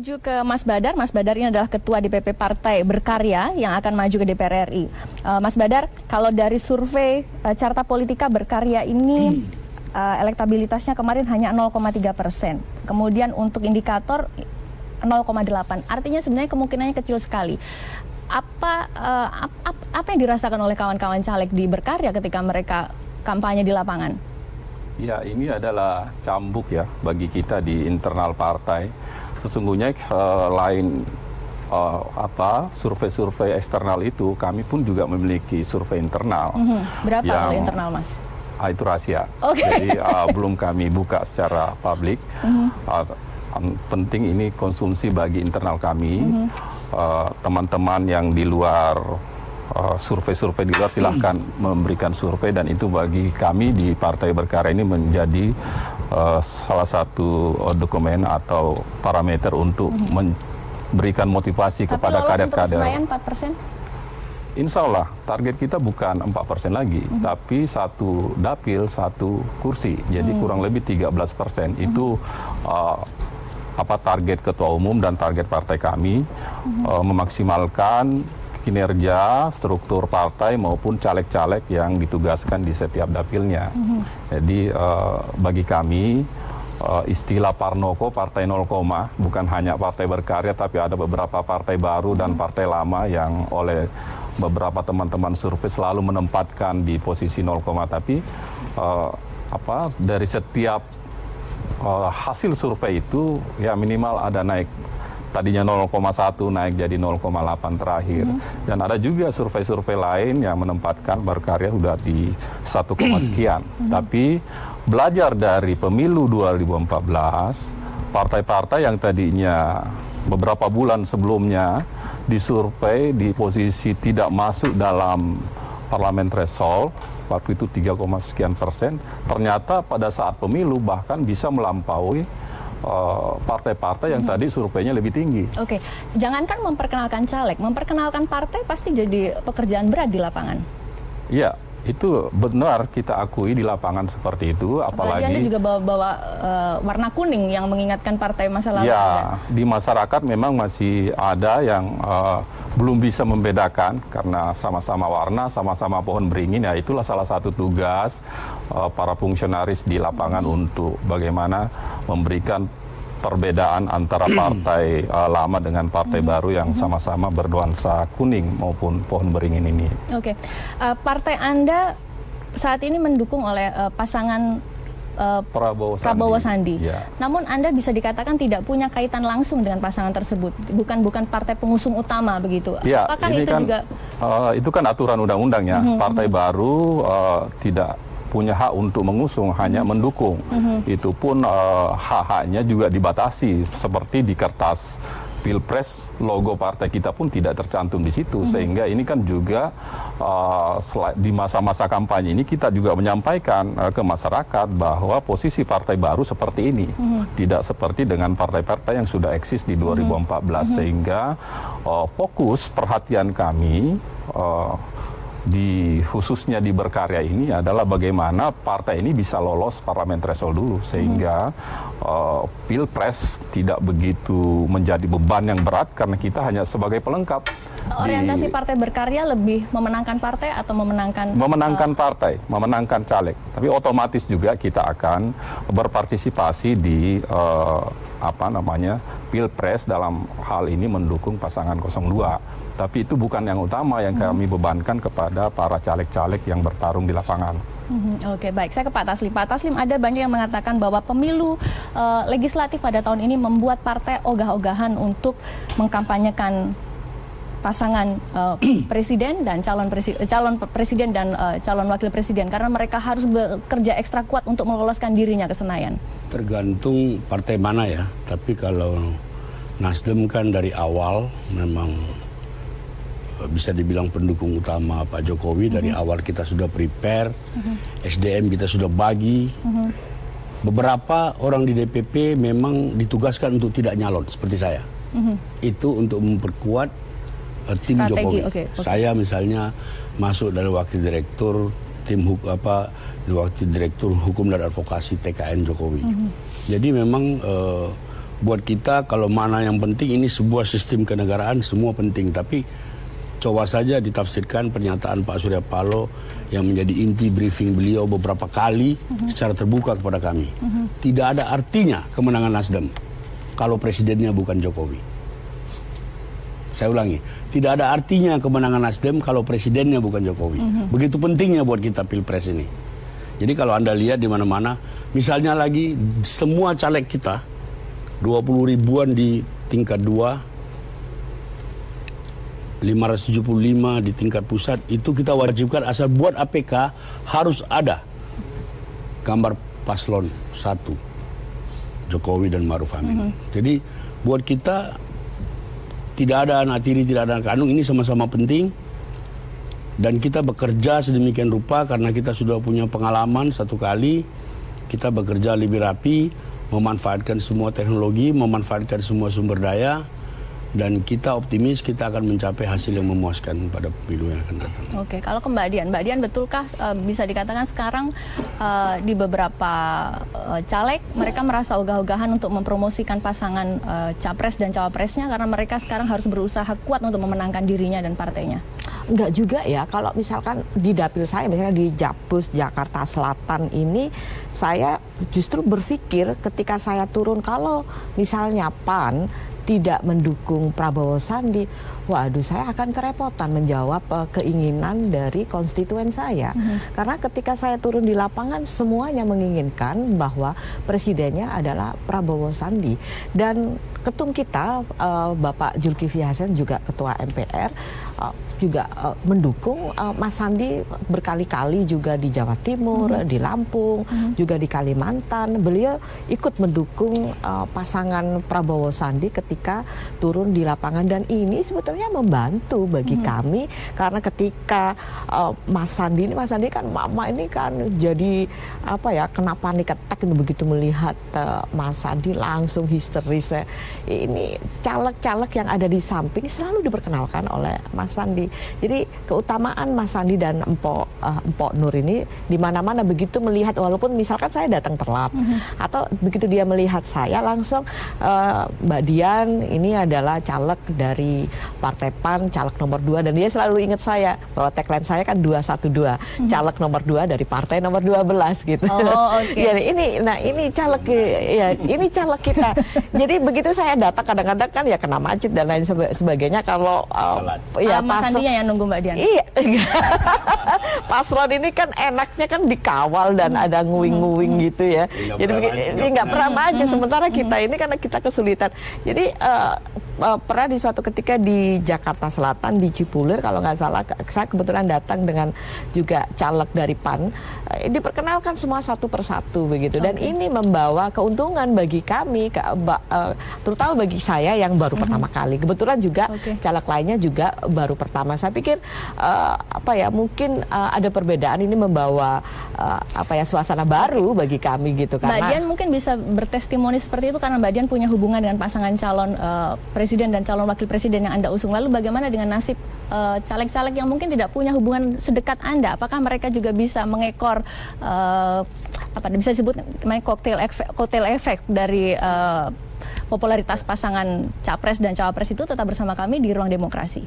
menuju ke Mas Badar. Mas Badar ini adalah Ketua DPP Partai Berkarya yang akan maju ke DPR RI. Mas Badar, kalau dari survei Carta Politika Berkarya ini elektabilitasnya kemarin hanya 0,3%. Kemudian untuk indikator 0,8. Artinya sebenarnya kemungkinannya kecil sekali. Apa yang dirasakan oleh kawan-kawan caleg di Berkarya ketika mereka kampanye di lapangan? Ya, ini adalah cambuk ya bagi kita di internal partai. Sesungguhnya survei-survei eksternal itu, kami pun juga memiliki survei internal. Berapa kalau internal, Mas? Itu rahasia. Okay. Jadi belum kami buka secara publik. Penting ini konsumsi bagi internal kami. Teman-teman yang di luar survei-survei di luar silahkan memberikan survei, dan itu bagi kami di Partai Berkarya ini menjadi salah satu dokumen atau parameter untuk memberikan motivasi kepada kader-kader. Tapi lolos untuk 4%? Insya Allah target kita bukan 4% lagi, tapi satu dapil, satu kursi, jadi kurang lebih 13%. Itu target ketua umum dan target partai kami, memaksimalkan kinerja struktur partai maupun caleg-caleg yang ditugaskan di setiap dapilnya. Jadi bagi kami istilah Parnoko, partai 0, bukan hanya Partai Berkarya, tapi ada beberapa partai baru dan partai lama yang oleh beberapa teman-teman survei selalu menempatkan di posisi 0, tapi dari setiap hasil survei itu ya minimal ada naik. Tadinya 0,1 naik jadi 0,8 terakhir. Dan ada juga survei-survei lain yang menempatkan Berkarya sudah di 1, sekian. Tapi belajar dari pemilu 2014, partai-partai yang tadinya beberapa bulan sebelumnya disurvei di posisi tidak masuk dalam parlemen threshold, waktu itu 3, sekian persen, ternyata pada saat pemilu bahkan bisa melampaui partai-partai yang tadi surveinya lebih tinggi. Oke, jangankan memperkenalkan caleg, memperkenalkan partai pasti jadi pekerjaan berat di lapangan. Iya, itu benar kita akui di lapangan seperti itu. Apalagi Anda juga bawa warna kuning yang mengingatkan partai masa lalu. Ya, di masyarakat memang masih ada yang belum bisa membedakan karena sama-sama warna, sama-sama pohon beringin. Ya, itulah salah satu tugas para fungsionaris di lapangan untuk bagaimana memberikan perbedaan antara partai lama dengan partai baru yang sama-sama bernuansa kuning maupun pohon beringin ini. Oke, partai Anda saat ini mendukung oleh pasangan Prabowo Sandi. Ya. Namun Anda bisa dikatakan tidak punya kaitan langsung dengan pasangan tersebut, bukan partai pengusung utama begitu. Ya, apakah ini itu kan, juga? Itu kan aturan undang-undangnya. Partai baru tidak punya hak untuk mengusung, hanya mendukung. Itu pun hak-haknya juga dibatasi, seperti di kertas Pilpres logo partai kita pun tidak tercantum di situ, sehingga ini kan juga di masa-masa kampanye ini kita juga menyampaikan ke masyarakat bahwa posisi partai baru seperti ini, tidak seperti dengan partai-partai yang sudah eksis di 2014, sehingga fokus perhatian kami khususnya di Berkarya ini adalah bagaimana partai ini bisa lolos parlemen threshold dulu, sehingga Pilpres tidak begitu menjadi beban yang berat karena kita hanya sebagai pelengkap. Orientasi Partai Berkarya lebih memenangkan partai atau memenangkan partai, memenangkan caleg. Tapi otomatis juga kita akan berpartisipasi di Pilpres, dalam hal ini mendukung pasangan 02. Tapi itu bukan yang utama yang kami bebankan kepada para caleg-caleg yang bertarung di lapangan. Oke, baik. Saya ke Pak Taslim. Pak Taslim, ada banyak yang mengatakan bahwa pemilu legislatif pada tahun ini membuat partai ogah-ogahan untuk mengkampanyekan pasangan presiden dan calon presiden dan calon wakil presiden, karena mereka harus bekerja ekstra kuat untuk meloloskan dirinya ke Senayan. Tergantung partai mana ya. Tapi kalau Nasdem kan dari awal memang bisa dibilang pendukung utama Pak Jokowi. Dari awal kita sudah prepare, SDM kita sudah bagi. Beberapa orang di DPP memang ditugaskan untuk tidak nyalon seperti saya. Itu untuk memperkuat tim Jokowi. Okay. Saya misalnya masuk dari wakil direktur wakil direktur hukum dan advokasi TKN Jokowi. Jadi memang buat kita kalau mana yang penting, ini sebuah sistem kenegaraan, semua penting. Tapi coba saja ditafsirkan pernyataan Pak Surya Paloh yang menjadi inti briefing beliau beberapa kali secara terbuka kepada kami. Tidak ada artinya kemenangan Nasdem kalau presidennya bukan Jokowi. Saya ulangi, tidak ada artinya kemenangan Nasdem kalau presidennya bukan Jokowi. Begitu pentingnya buat kita Pilpres ini. Jadi kalau Anda lihat di mana-mana, misalnya lagi semua caleg kita, 20 ribuan di tingkat 2, 575 di tingkat pusat, itu kita wajibkan asal buat APK harus ada gambar paslon 1, Jokowi dan Ma'ruf Amin. Jadi buat kita tidak ada anak tiri, tidak ada anak kandung, ini sama-sama penting. Dan kita bekerja sedemikian rupa karena kita sudah punya pengalaman satu kali, kita bekerja lebih rapi, memanfaatkan semua teknologi, memanfaatkan semua sumber daya, dan kita optimis kita akan mencapai hasil yang memuaskan pada pemilu yang akan datang. Oke, kalau ke Mbak Dian, betulkah bisa dikatakan sekarang di beberapa caleg mereka merasa ogah-ogahan untuk mempromosikan pasangan capres dan cawapresnya karena mereka sekarang harus berusaha kuat untuk memenangkan dirinya dan partainya? Enggak juga ya, kalau misalkan di dapil saya, misalnya di Japus, Jakarta Selatan ini, saya justru berpikir ketika saya turun, kalau misalnya PAN tidak mendukung Prabowo Sandi, waduh saya akan kerepotan menjawab keinginan dari konstituen saya. Karena ketika saya turun di lapangan semuanya menginginkan bahwa presidennya adalah Prabowo Sandi. Dan ketum kita Bapak Zulkifli Hasan juga ketua MPR juga mendukung Mas Sandi berkali-kali juga di Jawa Timur, di Lampung, juga di Kalimantan. Beliau ikut mendukung pasangan Prabowo Sandi ketika turun di lapangan, dan ini sebetulnya membantu bagi kami karena ketika Mas Sandi kan mama ini kan jadi apa ya, kena panik attack begitu melihat Mas Sandi langsung histeris. Ini caleg-caleg yang ada di samping selalu diperkenalkan oleh Mas Sandi. Jadi keutamaan Mas Sandi dan Empok Nur ini di mana-mana begitu melihat, walaupun misalkan saya datang telat atau begitu dia melihat saya langsung, Mbak Dian ini adalah caleg dari Partai PAN, caleg nomor 2, dan dia selalu ingat saya bahwa tagline saya kan 212, caleg nomor 2 dari partai nomor 12 gitu. Oh, okay. Ya, ini caleg ya, ini caleg kita. Jadi begitu saya datang kadang-kadang kan ya kena macet dan lain sebagainya, kalau ya Mas Sandinya yang nunggu Mbak Dian. Iya. Paslon ini kan enaknya kan dikawal dan ada nguing-nguing gitu ya. Jadi ini nggak pernah maju, sementara kita ini karena kita kesulitan. Jadi pernah di suatu ketika di Jakarta Selatan di Cipulir kalau nggak salah, saya kebetulan datang dengan juga caleg dari PAN, diperkenalkan semua satu persatu begitu, dan ini membawa keuntungan bagi kami, terutama bagi saya yang baru pertama kali. Kebetulan juga caleg lainnya juga baru pertama. Saya pikir mungkin ada perbedaan, ini membawa suasana baru bagi kami gitu. Mbak Dian mungkin bisa bertestimoni seperti itu karena Mbak Dian punya hubungan dengan pasangan calon presiden dan calon wakil presiden yang Anda usung. Lalu bagaimana dengan nasib caleg-caleg yang mungkin tidak punya hubungan sedekat Anda? Apakah mereka juga bisa mengekor bisa disebut kotel efek dari popularitas pasangan capres dan cawapres itu? Tetap bersama kami di Ruang Demokrasi.